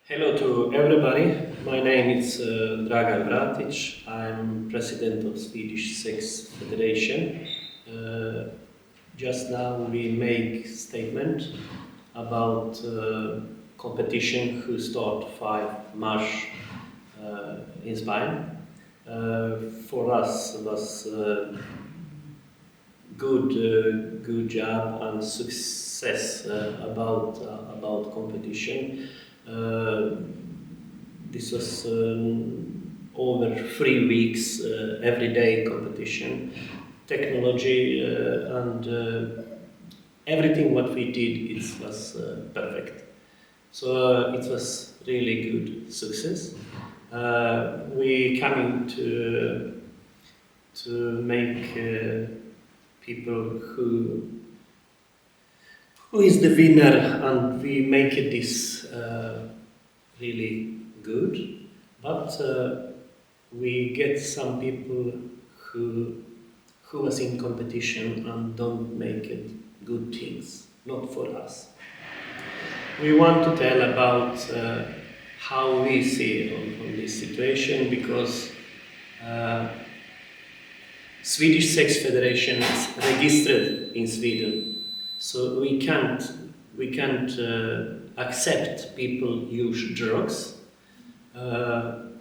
Hello to everybody. My name is Dragan Vratic. I'm president of Swedish Sex Federation. Uh, just now we make statement about competition who start 5 March in Spain. For us it was good job and success about competition. Uh, this was over 3 weeks, everyday competition. Technology and everything what we did it was perfect. So it was really good success. We coming to make people who is the winner, and we make this really good. But we get some people who was in competition and don't make it good things, not for us. We want to tell about how we see on this situation, because Swedish Sex Federation is registered in Sweden, so we can't accept people use drugs.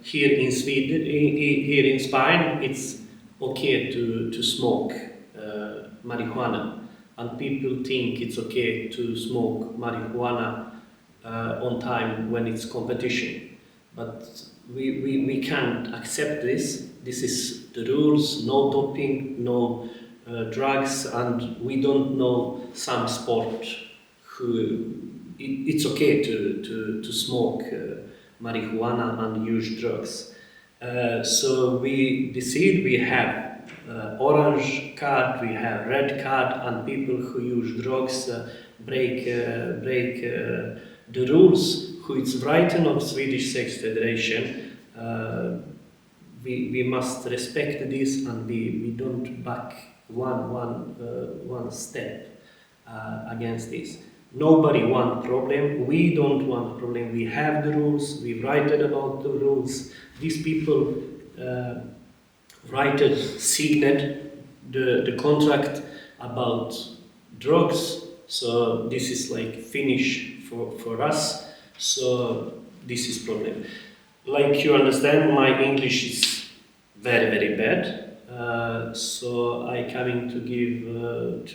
Here in Sweden, here in Spain, it's okay to smoke marijuana, and people think it's okay to smoke marijuana on time when it's competition. But we can't accept this. This is the rules: no doping, no drugs, and we don't know some sport who it's okay to smoke marijuana and use drugs. So we decide we have orange card, we have red card, and people who use drugs break the rules. Who it's written of Swedish Sex Federation. We must respect this, and we don't back one step against this. Nobody want problem. We don't want problem. We have the rules. We write it about the rules. These people signed the contract about drugs. So this is like finish for us. So this is problem. Like you understand, my English is very bad. So I coming to give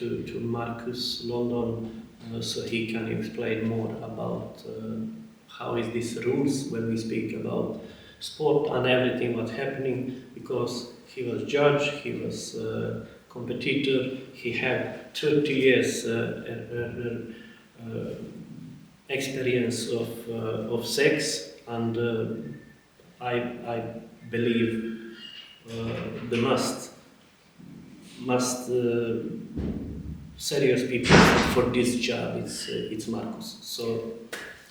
to Marcus London so he can explain more about how is these rules when we speak about sport and everything what's happening, because he was judge, he was competitor, he had 30 years experience of sex, and I believe the must serious people for this job. It's Marcus. So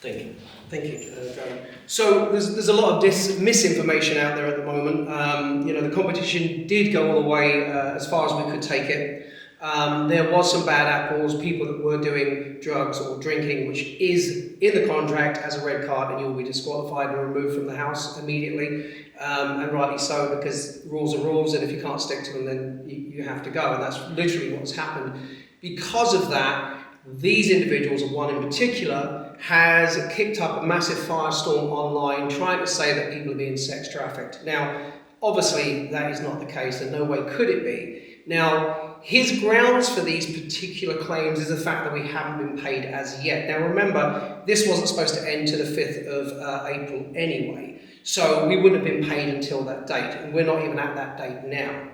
thank you. Thank you, Dragan. So there's a lot of misinformation out there at the moment. The competition did go all the way as far as we could take it. There was some bad apples, people that were doing drugs or drinking, which is in the contract as a red card, and you'll be disqualified and removed from the house immediately, and rightly so, because rules are rules, and if you can't stick to them, then you have to go, and that's literally what's happened. Because of that, these individuals, and one in particular, has kicked up a massive firestorm online trying to say that people are being sex trafficked. Now, obviously, that is not the case, and no way could it be. Now, his grounds for these particular claims is the fact that we haven't been paid as yet. Now, remember, this wasn't supposed to end to the 5th of April anyway, so we wouldn't have been paid until that date, and we're not even at that date now.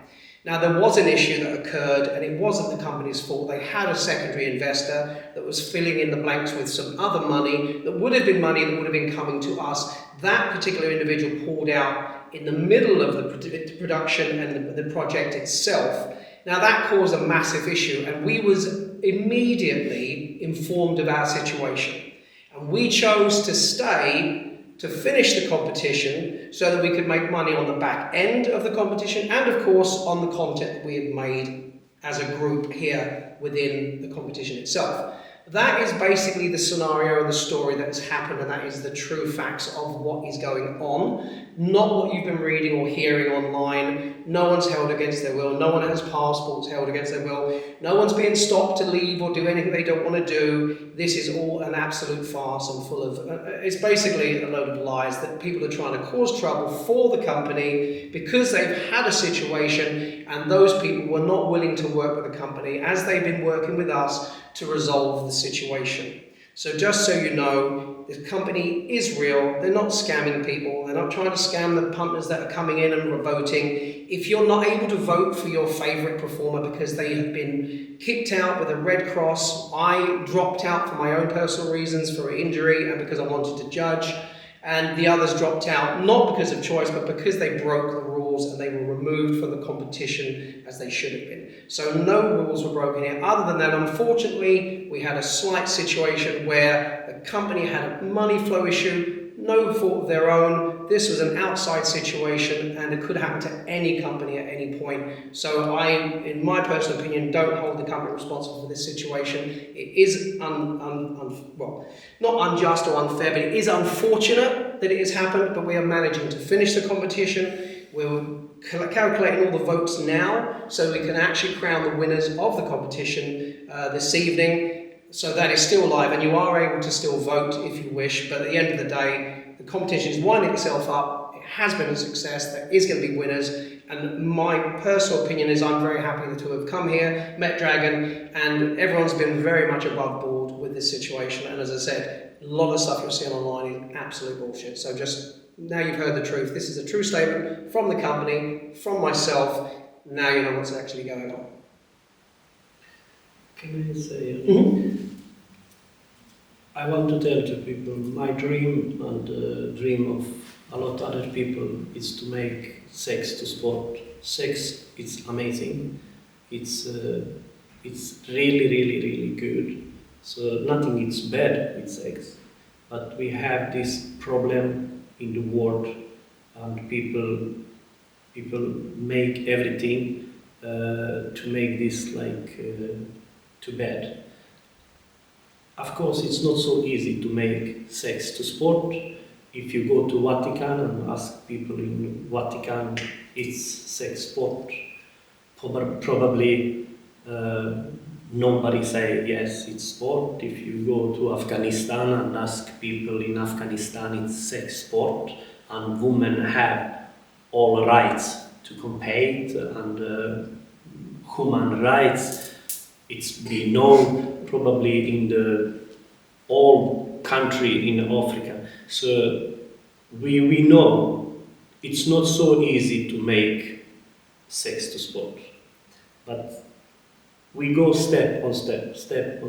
Now, there was an issue that occurred, and it wasn't the company's fault. They had a secondary investor that was filling in the blanks with some other money that would have been money that would have been coming to us. That particular individual pulled out in the middle of the production and the project itself. Now, that caused a massive issue, and we was immediately informed of our situation. And we chose to stay to finish the competition so that we could make money on the back end of the competition, and of course on the content that we had made as a group here within the competition itself. That is basically the scenario and the story that has happened, and that is the true facts of what is going on, not what you've been reading or hearing online. No one's held against their will. No one has passports held against their will. No one's being stopped to leave or do anything they don't want to do. This is all an absolute farce and full of... it's basically a load of lies that people are trying to cause trouble for the company because they've had a situation and those people were not willing to work with the company as they've been working with us to resolve the situation. So just so you know, this company is real. They're not scamming people. They're not trying to scam the punters that are coming in and voting. If you're not able to vote for your favourite performer because they have been kicked out with a red cross, I dropped out for my own personal reasons for injury and because I wanted to judge, and the others dropped out not because of choice but because they broke the rules and they were removed from the competition as they should have been. So no rules were broken here. Other than that, unfortunately, we had a slight situation where the company had a money flow issue, no fault of their own. This was an outside situation and it could happen to any company at any point. So I, in my personal opinion, don't hold the company responsible for this situation. It is, well, not unjust or unfair, but it is unfortunate that it has happened, but we are managing to finish the competition. We're calculating all the votes now so we can actually crown the winners of the competition this evening. So that is still live and you are able to still vote if you wish, but at the end of the day, the competition is winding itself up. It has been a success. There is going to be winners. And my personal opinion is I'm very happy to have come here, met Dragon, and everyone's been very much above board with this situation. And as I said, a lot of stuff you're seeing online is absolute bullshit. So just now you've heard the truth. This is a true statement from the company, from myself. Now you know what's actually going on. Can I say, I want to tell to people my dream and the dream of a lot of other people is to make sex to sport. Sex, it's amazing. It's really good. So nothing is bad with sex, but we have this problem in the world, and people make everything to make this like too bad. Of course, it's not so easy to make sex to sport. If you go to Vatican and ask people in Vatican, it's sex sport. Probably nobody say yes, it's sport. If you go to Afghanistan and ask people in Afghanistan, it's sex sport, and women have all rights to compete and human rights. It's been known probably in the all country in Africa. So we know it's not so easy to make sex to sport, but we go step on step,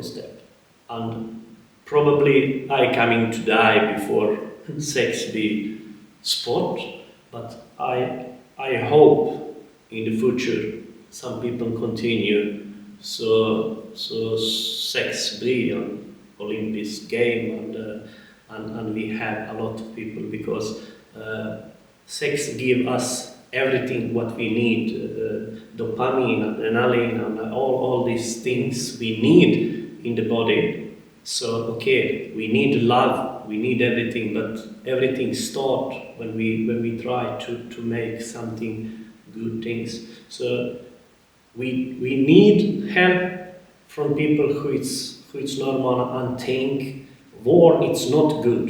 and probably I coming to die before sex be sport, but I hope in the future some people continue so sex be an Olympic game and we have a lot of people because sex give us everything what we need, dopamine, adrenaline, and all these things we need in the body. So okay, we need love, we need everything, but everything starts when we try to make something good things. So we need help from people who it's normal and think war it's not good,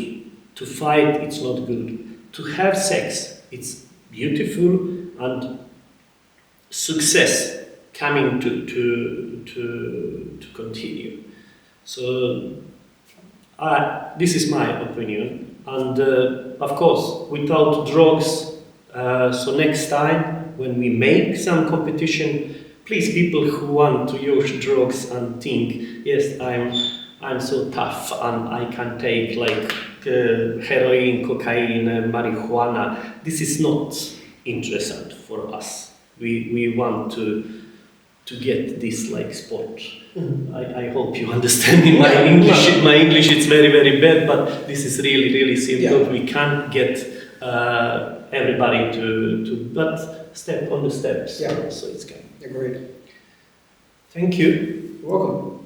to fight it's not good, to have sex it's beautiful and success coming to continue. So this is my opinion, and of course without drugs. So next time when we make some competition, please, people who want to use drugs and think, yes, I'm so tough and I can take like heroin, cocaine, marijuana. This is not interesting for us. We want to get this like sport. I hope you understand me. My English is very bad, but this is really simple. Yeah. We can't get everybody to but step on the steps. Yeah. So it's good. Agreed. Thank you. You're welcome.